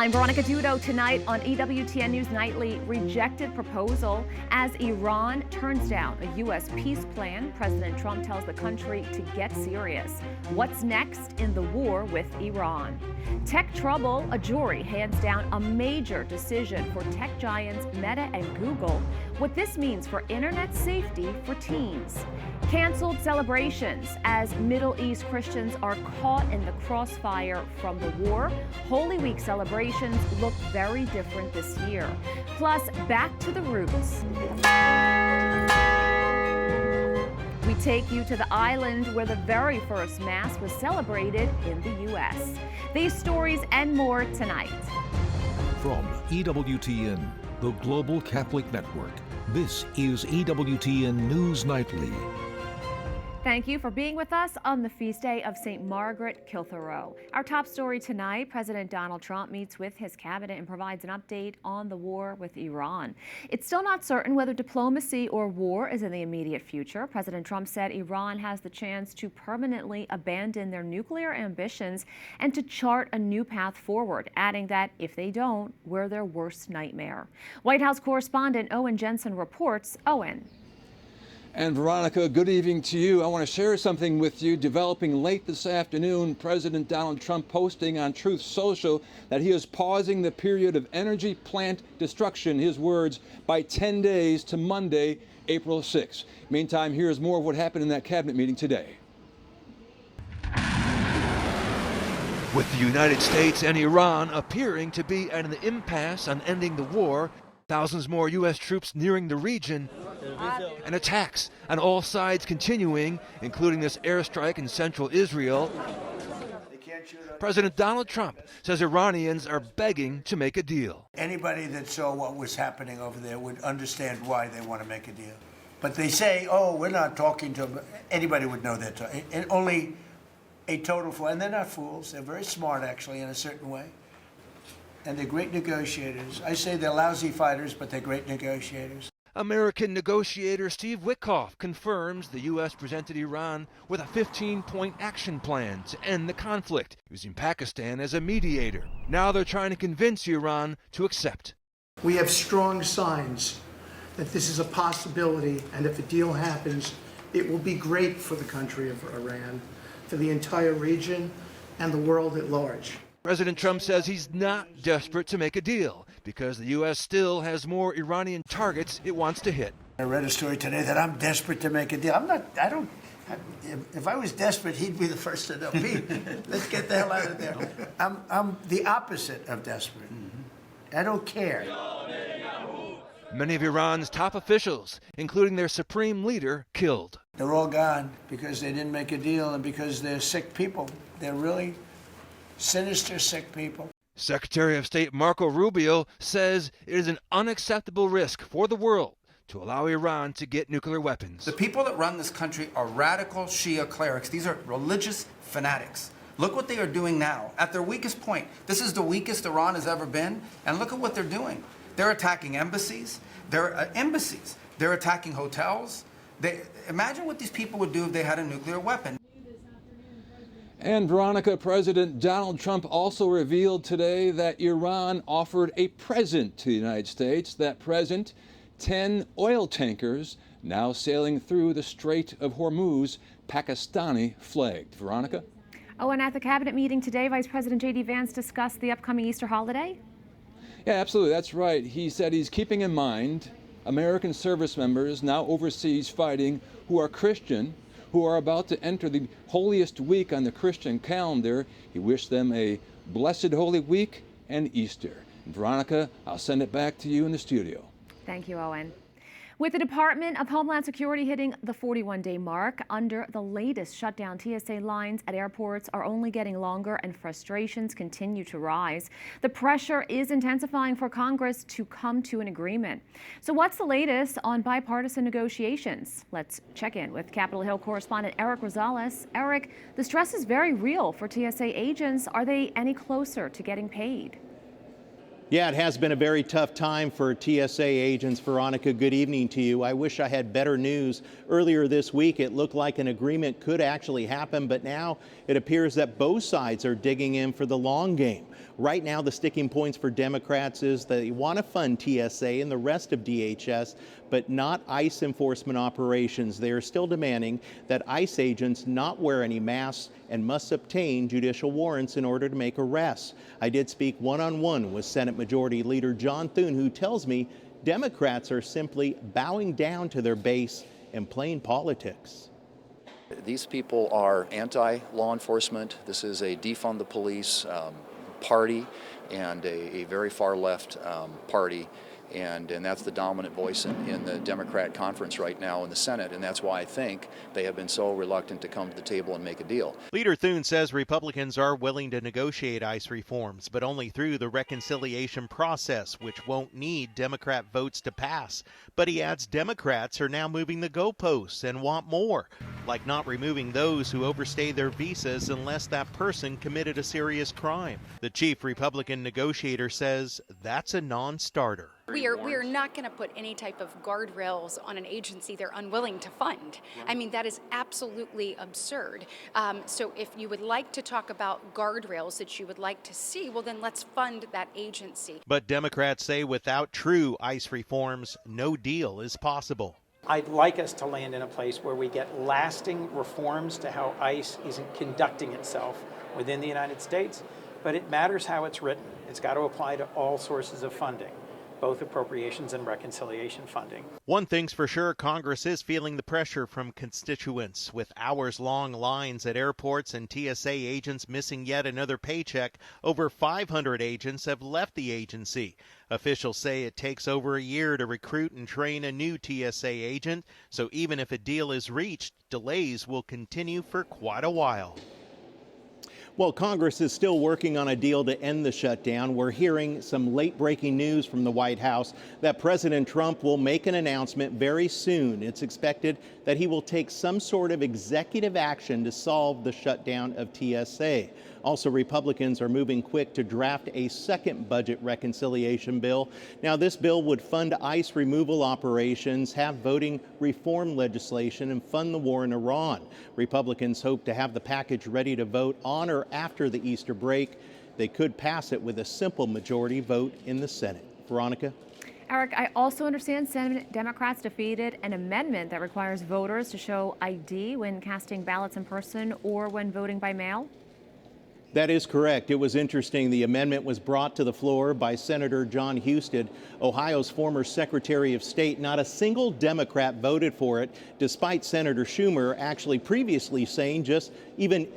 I'm Veronica Dudo. Tonight on EWTN News Nightly, rejected proposal as Iran turns down a U.S. peace plan. President Trump tells the country to get serious. What's next in the war with Iran? Tech trouble. A jury hands down a major decision for tech giants Meta and Google. What this means for internet safety for teens. Canceled celebrations as Middle East Christians are caught in the crossfire from the war. Holy Week celebrations look very different this year. Plus, back to the roots. We take you to the island where the very first Mass was celebrated in the U.S. These stories and more tonight. From EWTN, the Global Catholic Network, this is EWTN News Nightly. Thank you for being with us on the feast day of St. Margaret Kiltherow. Our top story tonight, President Donald Trump meets with his cabinet and provides an update on the war with Iran. It's still not certain whether diplomacy or war is in the immediate future. President Trump said Iran has the chance to permanently abandon their nuclear ambitions and to chart a new path forward, adding that if they don't, we're their worst nightmare. White House correspondent Owen Jensen reports. Owen. And Veronica, good evening to you. I want to share something with you. Developing late this afternoon, President Donald Trump posting on Truth Social that he is pausing the period of energy plant destruction, his words, by 10 days to Monday, April 6. Meantime, here's more of what happened in that cabinet meeting today. With the United States and Iran appearing to be at an impasse on ending the war, thousands more U.S. troops nearing the region, and attacks on all sides continuing, including this airstrike in central Israel. President Donald Trump says Iranians are begging to make a deal. Anybody that saw what was happening over there would understand why they want to make a deal. But they say, oh, we're not talking to them. Anybody would know that. And only a total fool. And they're not fools. They're very smart, actually, in a certain way. And they're great negotiators. I say they're lousy fighters, but they're great negotiators. American negotiator Steve Witkoff confirms the U.S. presented Iran with a 15-point action plan to end the conflict, using Pakistan as a mediator. Now they're trying to convince Iran to accept. We have strong signs that this is a possibility, and if a deal happens, it will be great for the country of Iran, for the entire region, and the world at large. President Trump says he's not desperate to make a deal because the U.S. still has more Iranian targets it wants to hit. I read a story today that I'm desperate to make a deal. If I was desperate, he'd be the first to know. Pete, let's get the hell out of there. I'm the opposite of desperate. I don't care. Many of Iran's top officials, including their supreme leader, killed. They're all gone because they didn't make a deal and because they're sick people. They're really sinister, sick people. Secretary of State Marco Rubio says it is an unacceptable risk for the world to allow Iran to get nuclear weapons. The people that run this country are radical Shia clerics. These are religious fanatics. Look what they are doing now. At their weakest point, this is the weakest Iran has ever been, and look at what they're doing. They're attacking embassies. They're attacking hotels. Imagine what these people would do if they had a nuclear weapon. And Veronica, President Donald Trump also revealed today that Iran offered a present to the United States. That present, 10 oil tankers now sailing through the Strait of Hormuz, Pakistani flagged. Veronica? Oh, and at the cabinet meeting today, Vice President J.D. Vance discussed the upcoming Easter holiday? Yeah, absolutely. That's right. He said he's keeping in mind American service members now overseas fighting who are Christian, who are about to enter the holiest week on the Christian calendar. He wished them a blessed Holy Week and Easter. And Veronica, I'll send it back to you in the studio. Thank you, Owen. With the Department of Homeland Security hitting the 41-day mark under the latest shutdown, TSA lines at airports are only getting longer and frustrations continue to rise. The pressure is intensifying for Congress to come to an agreement. So what's the latest on bipartisan negotiations? Let's check in with Capitol Hill correspondent Eric Rosales. Eric, the stress is very real for TSA agents. Are they any closer to getting paid? Yeah, it has been a very tough time for TSA agents. Veronica, good evening to you. I wish I had better news. Earlier this week, it looked like an agreement could actually happen, but now it appears that both sides are digging in for the long game. Right now, the sticking points for Democrats is they want to fund TSA and the rest of DHS, but not ICE enforcement operations. They are still demanding that ICE agents not wear any masks and must obtain judicial warrants in order to make arrests. I did speak one-on-one with Senate Majority Leader John Thune, who tells me Democrats are simply bowing down to their base and playing politics. These people are anti-law enforcement. This is a defund the police party and a very far left party. And that's the dominant voice in the Democrat conference right now in the Senate, and that's why I think they have been so reluctant to come to the table and make a deal. Leader Thune says Republicans are willing to negotiate ICE reforms, but only through the reconciliation process, which won't need Democrat votes to pass. But he adds Democrats are now moving the goalposts and want more, like not removing those who overstay their visas unless that person committed a serious crime. The chief Republican negotiator says that's a non-starter. We are not going to put any type of guardrails on an agency they're unwilling to fund. I mean, that is absolutely absurd. So if you would like to talk about guardrails that you would like to see, well, then let's fund that agency. But Democrats say without true ICE reforms, no deal is possible. I'd like us to land in a place where we get lasting reforms to how ICE isn't conducting itself within the United States, but it matters how it's written. It's got to apply to all sources of funding, both appropriations and reconciliation funding. One thing's for sure, Congress is feeling the pressure from constituents. With hours-long lines at airports and TSA agents missing yet another paycheck, over 500 agents have left the agency. Officials say it takes over a year to recruit and train a new TSA agent, so even if a deal is reached, delays will continue for quite a while. Well, Congress is still working on a deal to end the shutdown. We're hearing some late-breaking news from the White House that President Trump will make an announcement very soon. It's expected that he will take some sort of executive action to solve the shutdown of TSA. Also, Republicans are moving quick to draft a second budget reconciliation bill. Now, this bill would fund ICE removal operations, have voting reform legislation, and fund the war in Iran. Republicans hope to have the package ready to vote on or after the Easter break. They could pass it with a simple majority vote in the Senate. Veronica? Eric, I also understand Senate Democrats defeated an amendment that requires voters to show ID when casting ballots in person or when voting by mail. That is correct. It was interesting. The amendment was brought to the floor by Senator John Husted, Ohio's former Secretary of State. Not a single Democrat voted for it, despite Senator Schumer actually previously saying just even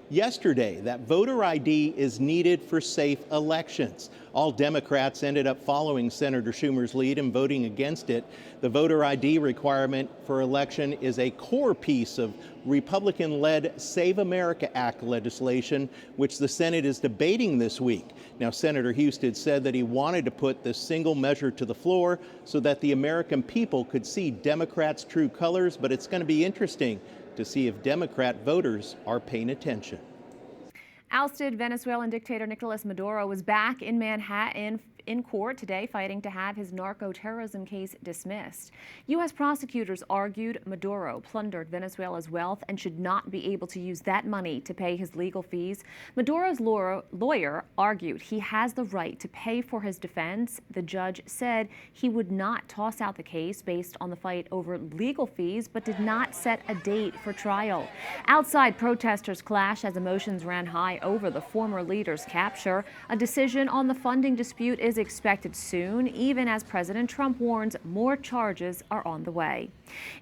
yesterday that voter ID is needed for safe elections. All Democrats ended up following Senator Schumer's lead and voting against it. The voter ID requirement for election is a core piece of Republican-led Save America Act legislation, which the Senate is debating this week. Now, Senator Husted said that he wanted to put this single measure to the floor so that the American people could see Democrats' true colors, but it's going to be interesting to see if Democrat voters are paying attention. Ousted Venezuelan dictator Nicolas Maduro was back in Manhattan in court today fighting to have his narco-terrorism case dismissed. U.S. prosecutors argued Maduro plundered Venezuela's wealth and should not be able to use that money to pay his legal fees. Maduro's lawyer argued he has the right to pay for his defense. The judge said he would not toss out the case based on the fight over legal fees, but did not set a date for trial. Outside, protesters clashed as emotions ran high over the former leader's capture. A decision on the funding dispute is expected soon, even as President Trump warns more charges are on the way.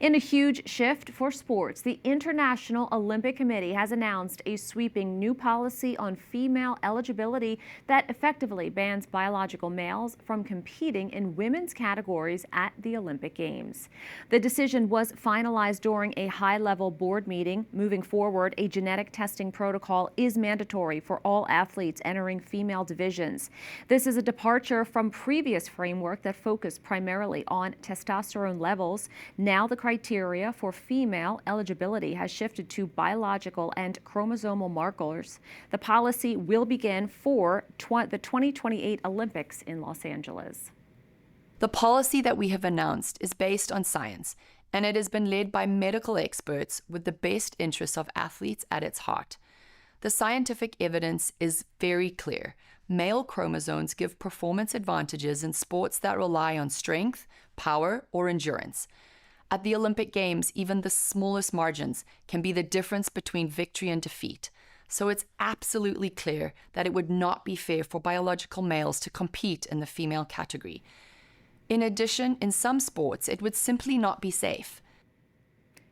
In a huge shift for sports, the International Olympic Committee has announced a sweeping new policy on female eligibility that effectively bans biological males from competing in women's categories at the Olympic Games. The decision was finalized during a high-level board meeting. Moving forward, a genetic testing protocol is mandatory mandatory for all athletes entering female divisions. This is a departure from previous framework that focused primarily on testosterone levels. Now the criteria for female eligibility has shifted to biological and chromosomal markers. The policy will begin for the 2028 Olympics in Los Angeles. The policy that we have announced is based on science, and it has been led by medical experts with the best interests of athletes at its heart. The scientific evidence is very clear. Male chromosomes give performance advantages in sports that rely on strength, power, or endurance. At the Olympic Games, even the smallest margins can be the difference between victory and defeat. So it's absolutely clear that it would not be fair for biological males to compete in the female category. In addition, in some sports, it would simply not be safe.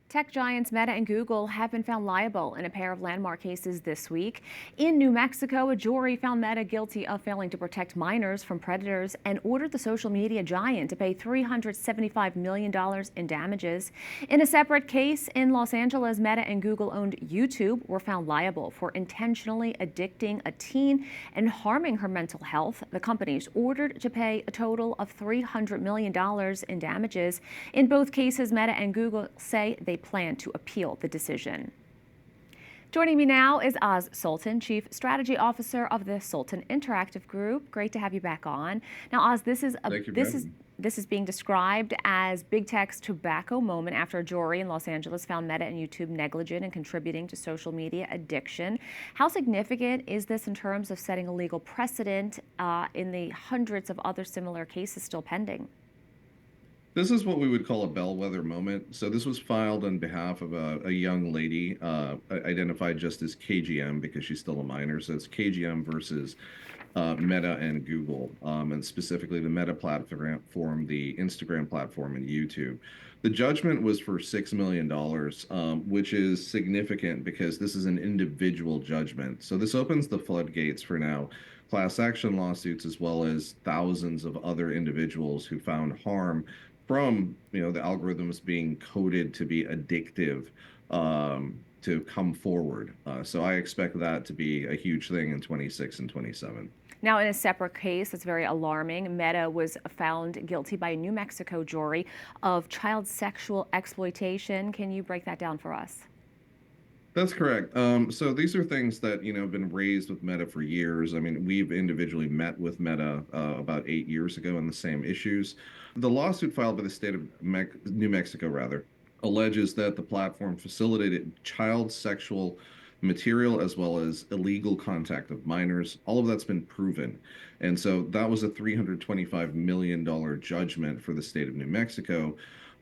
Tech giants Meta and Google have been found liable in a pair of landmark cases this week. In New Mexico, a jury found Meta guilty of failing to protect minors from predators and ordered the social media giant to pay $375 million in damages. In a separate case in Los Angeles, Meta and Google-owned YouTube were found liable for intentionally addicting a teen and harming her mental health. The companies ordered to pay a total of $300 million in damages. In both cases, Meta and Google say they plan to appeal the decision. Joining me now is Oz Sultan, Chief Strategy Officer of the Sultan Interactive Group. Great to have you back on. Now, Oz, this is being described as big tech's tobacco moment after a jury in Los Angeles found Meta and YouTube negligent in contributing to social media addiction. How significant is this in terms of setting a legal precedent in the hundreds of other similar cases still pending? This is what we would call a bellwether moment. So this was filed on behalf of a young lady identified just as KGM because she's still a minor. So it's KGM versus Meta and Google, and specifically the Meta platform, the Instagram platform, and YouTube. The judgment was for $6 million, which is significant because this is an individual judgment. So this opens the floodgates for now class action lawsuits as well as thousands of other individuals who found harm from the algorithms being coded to be addictive to come forward. So I expect that to be a huge thing in 26 and 27. Now, in a separate case that's very alarming, Meta was found guilty by a New Mexico jury of child sexual exploitation. Can you break that down for us? That's correct. So these are things that, have been raised with Meta for years. I mean, we've individually met with Meta about 8 years ago on the same issues. The lawsuit filed by the state of New Mexico, alleges that the platform facilitated child sexual material as well as illegal contact of minors. All of that's been proven. And so that was a $325 million judgment for the state of New Mexico.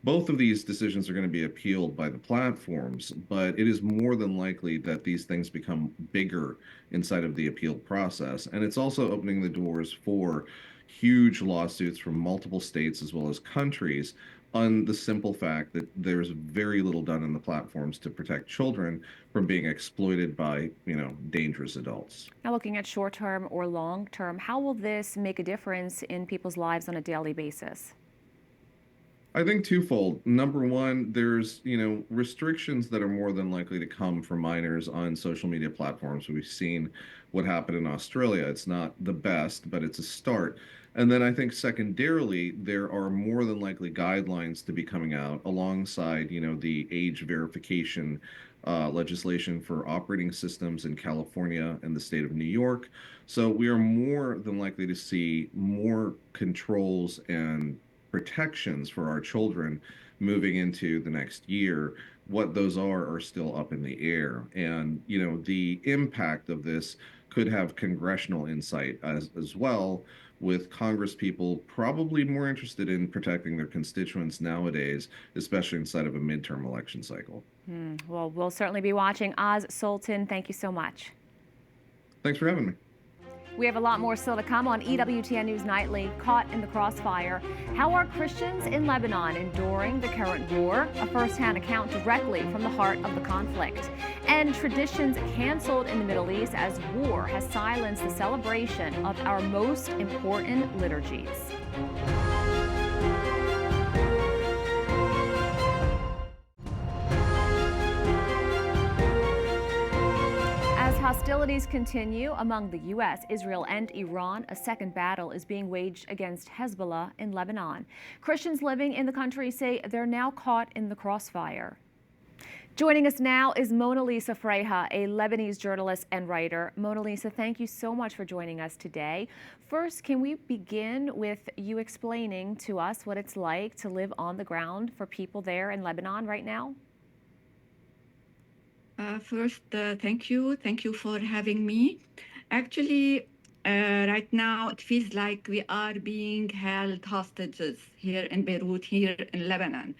Both of these decisions are going to be appealed by the platforms, but it is more than likely that these things become bigger inside of the appeal process. And it's also opening the doors for huge lawsuits from multiple states as well as countries on the simple fact that there's very little done in the platforms to protect children from being exploited by, dangerous adults. Now, looking at short-term or long-term, how will this make a difference in people's lives on a daily basis? I think twofold. Number one, there's, restrictions that are more than likely to come for minors on social media platforms. We've seen what happened in Australia. It's not the best, but it's a start. And then I think secondarily, there are more than likely guidelines to be coming out alongside, the age verification legislation for operating systems in California and the state of New York. So we are more than likely to see more controls and protections for our children moving into the next year. What those are still up in the air. And, the impact of this could have congressional insight as well, with Congress people probably more interested in protecting their constituents nowadays, especially inside of a midterm election cycle. Well, we'll certainly be watching. Oz Sultan, thank you so much. Thanks for having me. We have a lot more still to come on EWTN News Nightly, Caught in the Crossfire. How are Christians in Lebanon enduring the current war? A first-hand account directly from the heart of the conflict. And traditions canceled in the Middle East as war has silenced the celebration of our most important liturgies. Hostilities continue among the U.S., Israel, and Iran. A second battle is being waged against Hezbollah in Lebanon. Christians living in the country say they're now caught in the crossfire. Joining us now is Mona Lisa Freja, a Lebanese journalist and writer. Mona Lisa, thank you so much for joining us today. First, can we begin with you explaining to us what it's like to live on the ground for people there in Lebanon right now? First, thank you. Thank you for having me. Actually, right now, it feels like we are being held hostages here in Beirut, here in Lebanon.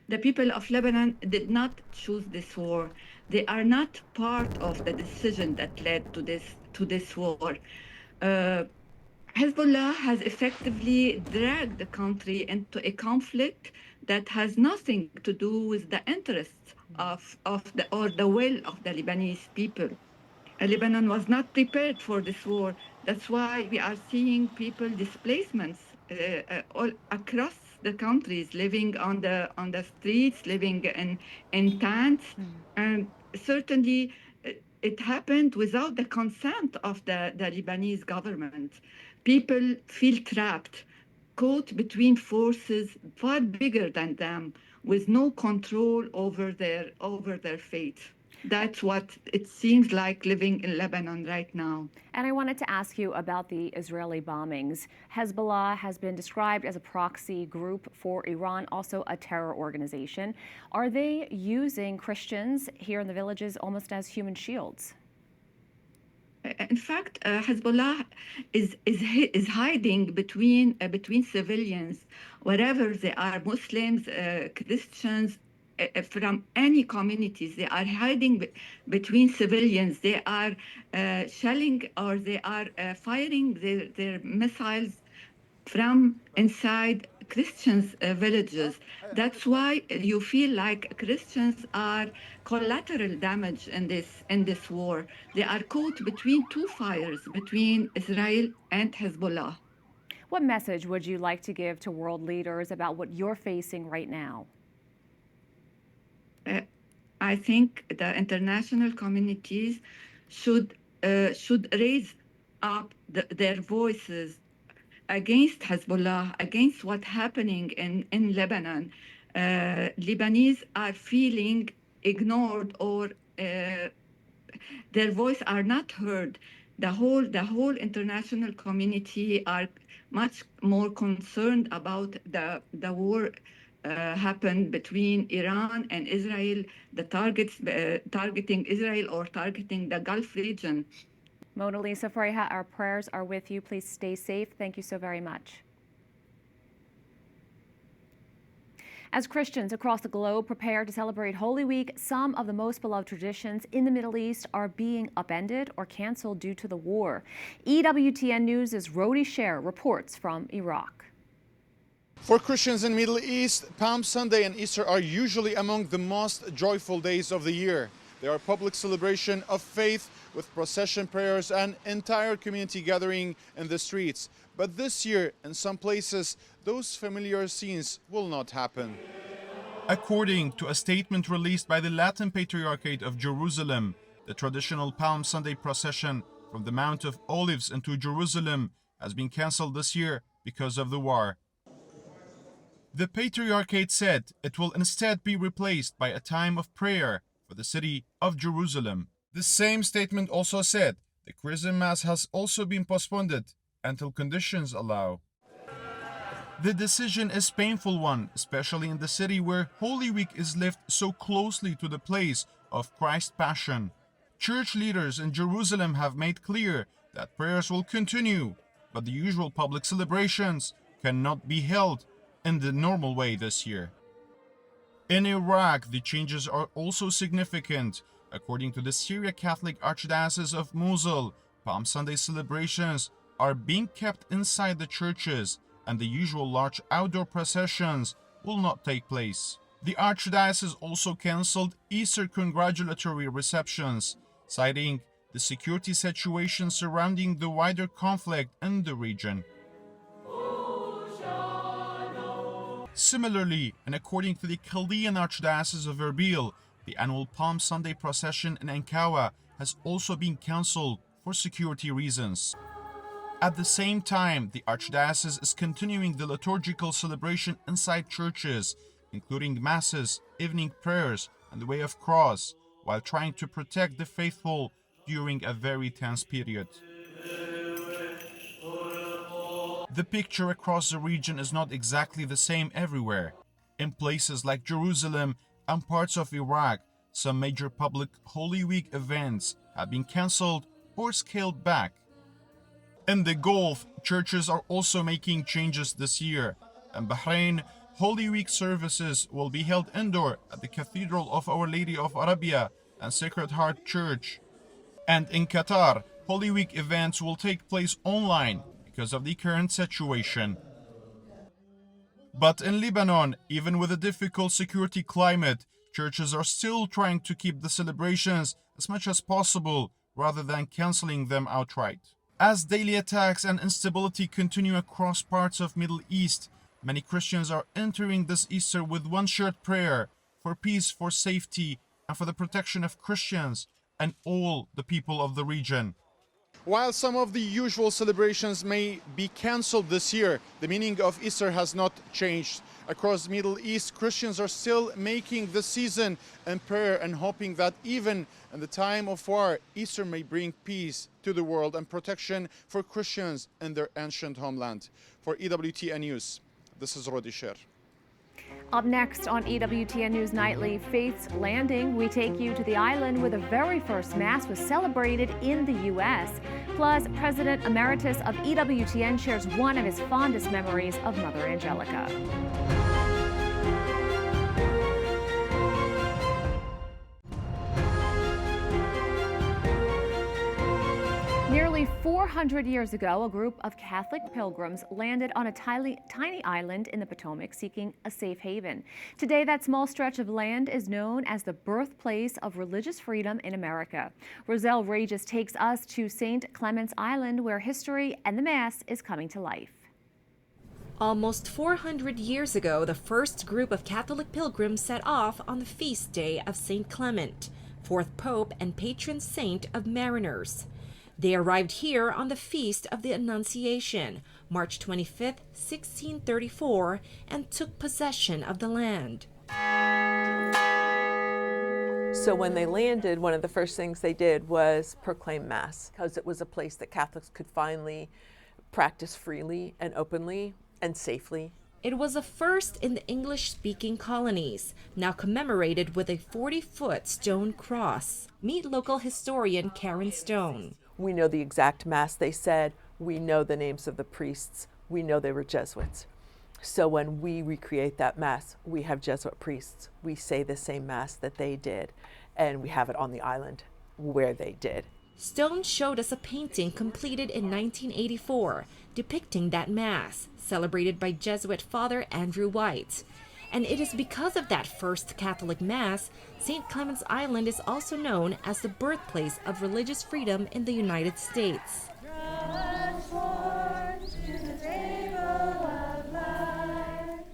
The people of Lebanon did not choose this war. They are not part of the decision that led to this war. Hezbollah has effectively dragged the country into a conflict that has nothing to do with the interests of the will of the Lebanese people. Lebanon was not prepared for this war. That's why we are seeing people displacements all across the countries, living on the streets, living in tents, and certainly it happened without the consent of the Lebanese government. People feel trapped, caught between forces far bigger than them, with no control over their fate. That's what it seems like living in Lebanon right now. And I wanted to ask you about the Israeli bombings. Hezbollah has been described as a proxy group for Iran, also a terror organization. Are they using Christians here in the villages almost as human shields? In fact, Hezbollah is hiding between civilians, wherever they are, Muslims, Christians, from any communities. They are hiding between civilians. They are shelling, or they are firing their missiles from inside Christians' villages. That's why you feel like Christians are collateral damage in this war. They are caught between two fires, between Israel and Hezbollah. What message would you like to give to world leaders about what you're facing right now? I think the international communities should raise up their voices against Hezbollah, against what's happening in Lebanon. Lebanese are feeling ignored, or their voice are not heard. The whole international community are much more concerned about the war happened between Iran and Israel, the targets targeting Israel or targeting the Gulf region. Mona Lisa Freja, our prayers are with you. Please stay safe. Thank you so very much. As Christians across the globe prepare to celebrate Holy Week, some of the most beloved traditions in the Middle East are being upended or canceled due to the war. EWTN News' Rodi Sher reports from Iraq. For Christians in the Middle East, Palm Sunday and Easter are usually among the most joyful days of the year. They are a public celebration of faith with procession prayers and entire community gathering in the streets. But this year, in some places, those familiar scenes will not happen. According to a statement released by the Latin Patriarchate of Jerusalem, the traditional Palm Sunday procession from the Mount of Olives into Jerusalem has been cancelled this year because of the war. The Patriarchate said it will instead be replaced by a time of prayer for the city of Jerusalem. The same statement also said the Chrism Mass has also been postponed until conditions allow. The decision is a painful one, especially in the city where Holy Week is lived so closely to the place of Christ's Passion. Church leaders in Jerusalem have made clear that prayers will continue, but the usual public celebrations cannot be held in the normal way this year. In Iraq, the changes are also significant. According to the Syria Catholic Archdiocese of Mosul, Palm Sunday celebrations are being kept inside the churches, and the usual large outdoor processions will not take place. The Archdiocese also cancelled Easter congratulatory receptions, citing the security situation surrounding the wider conflict in the region. Similarly, and according to the Chaldean Archdiocese of Erbil, the annual Palm Sunday procession in Ankawa has also been cancelled for security reasons. At the same time, the Archdiocese is continuing the liturgical celebration inside churches, including masses, evening prayers, and the Way of Cross, while trying to protect the faithful during a very tense period. The picture across the region is not exactly the same everywhere. In places like Jerusalem and parts of Iraq, some major public Holy Week events have been cancelled or scaled back. In the Gulf, churches are also making changes this year. In Bahrain, Holy Week services will be held indoor at the Cathedral of Our Lady of Arabia and Sacred Heart Church. And in Qatar, Holy Week events will take place online because of the current situation. But in Lebanon, even with a difficult security climate, churches are still trying to keep the celebrations as much as possible rather than cancelling them outright. As daily attacks and instability continue across parts of Middle East, many Christians are entering this Easter with one shared prayer for peace, for safety, and for the protection of Christians and all the people of the region. While some of the usual celebrations may be cancelled this year, the meaning of Easter has not changed. Across the Middle East, Christians are still making the season in prayer and hoping that even in the time of war, Easter may bring peace to the world and protection for Christians in their ancient homeland. For EWTN News, this is Rodi Sher. Up next on EWTN News Nightly, Faith's Landing, we take you to the island where the very first Mass was celebrated in the U.S. Plus, President Emeritus of EWTN shares one of his fondest memories of Mother Angelica. Nearly 400 years ago, a group of Catholic pilgrims landed on a tiny island in the Potomac seeking a safe haven. Today, that small stretch of land is known as the birthplace of religious freedom in America. Roselle Regis takes us to St. Clement's Island, where history and the Mass is coming to life. Almost 400 years ago, the first group of Catholic pilgrims set off on the feast day of St. Clement, fourth Pope and patron saint of mariners. They arrived here on the Feast of the Annunciation, March 25, 1634, and took possession of the land. So when they landed, one of the first things they did was proclaim Mass, because it was a place that Catholics could finally practice freely and openly and safely. It was a first in the English-speaking colonies, now commemorated with a 40-foot stone cross. Meet local historian Karen Stone. We know the exact Mass they said. We know the names of the priests. We know they were Jesuits. So when we recreate that Mass, we have Jesuit priests. We say the same Mass that they did, and we have it on the island where they did. Stone showed us a painting completed in 1984 depicting that Mass, celebrated by Jesuit Father Andrew White. And it is because of that first Catholic Mass, St. Clement's Island is also known as the birthplace of religious freedom in the United States.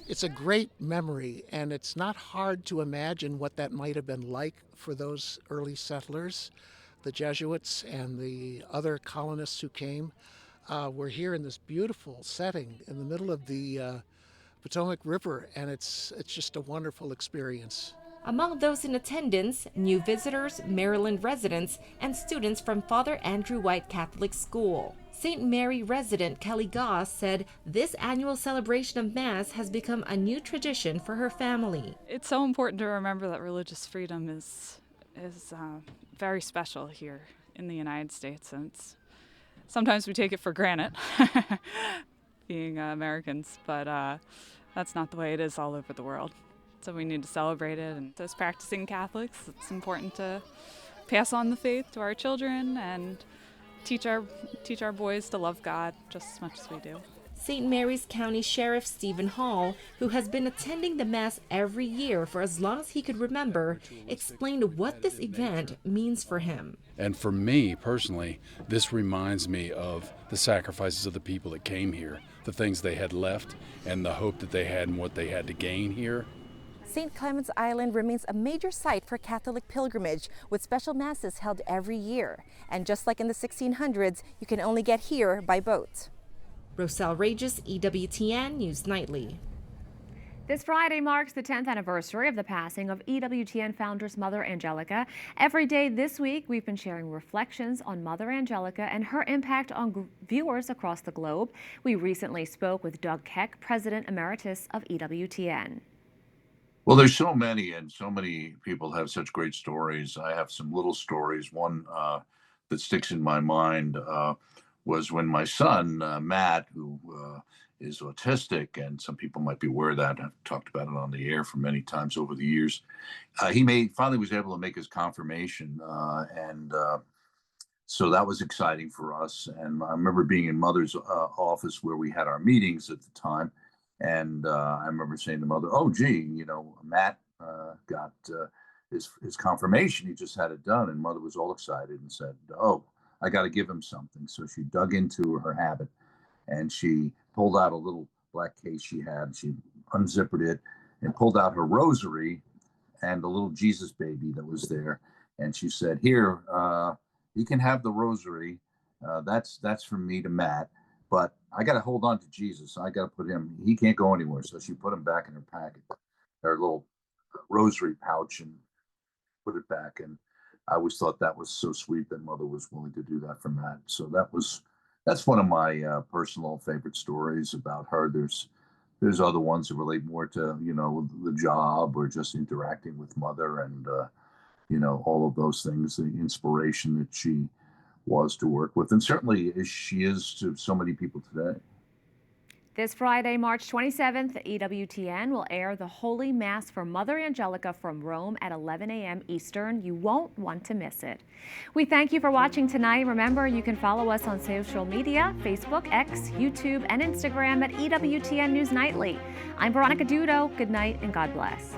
It's a great memory, and it's not hard to imagine what that might have been like for those early settlers. The Jesuits and the other colonists who came were here in this beautiful setting in the middle of the Potomac River, and it's just a wonderful experience. Among those in attendance, new visitors, Maryland residents, and students from Father Andrew White Catholic School. St. Mary resident Kelly Goss said this annual celebration of Mass has become a new tradition for her family. It's so important to remember that religious freedom is very special here in the United States, and sometimes we take it for granted, being Americans, but that's not the way it is all over the world. So we need to celebrate it, and as practicing Catholics, it's important to pass on the faith to our children and teach our boys to love God just as much as we do. St. Mary's County Sheriff Stephen Hall, who has been attending the Mass every year for as long as he could remember, explained what this event means for him. And for me personally, this reminds me of the sacrifices of the people that came here, the things they had left, and the hope that they had and what they had to gain here. St. Clement's Island remains a major site for Catholic pilgrimage, with special masses held every year. And just like in the 1600s, you can only get here by boat. Roselle Regis, EWTN News Nightly. This Friday marks the 10th anniversary of the passing of EWTN founder's mother, Angelica. Every day this week, we've been sharing reflections on Mother Angelica and her impact on viewers across the globe. We recently spoke with Doug Keck, President Emeritus of EWTN. Well, there's so many, and so many people have such great stories. I have some little stories. One that sticks in my mind was when my son, Matt, who is autistic, and some people might be aware of that. I've talked about it on the air for many times over the years. He finally was able to make his confirmation, and so that was exciting for us. And I remember being in Mother's office where we had our meetings at the time, and I remember saying to Mother, "Oh, gee, Matt got his confirmation. He just had it done." And Mother was all excited and said, "Oh, I got to give him something." So she dug into her habit, and she pulled out a little black case she had. She unzippered it and pulled out her rosary and the little Jesus baby that was there. And she said, "Here, you can have the rosary. That's from me to Matt. But I got to hold on to Jesus. I got to put him, he can't go anywhere." So she put him back in her packet, her little rosary pouch, and put it back. And I always thought that was so sweet that Mother was willing to do that for Matt. So that's one of my personal favorite stories about her. There's other ones that relate more to, the job or just interacting with Mother and, all of those things, the inspiration that she was to work with, and certainly she is to so many people today. This Friday, March 27th, EWTN will air the Holy Mass for Mother Angelica from Rome at 11 a.m. Eastern. You won't want to miss it. We thank you for watching tonight. Remember, you can follow us on social media, Facebook, X, YouTube, and Instagram at EWTN News Nightly. I'm Veronica Dudo. Good night and God bless.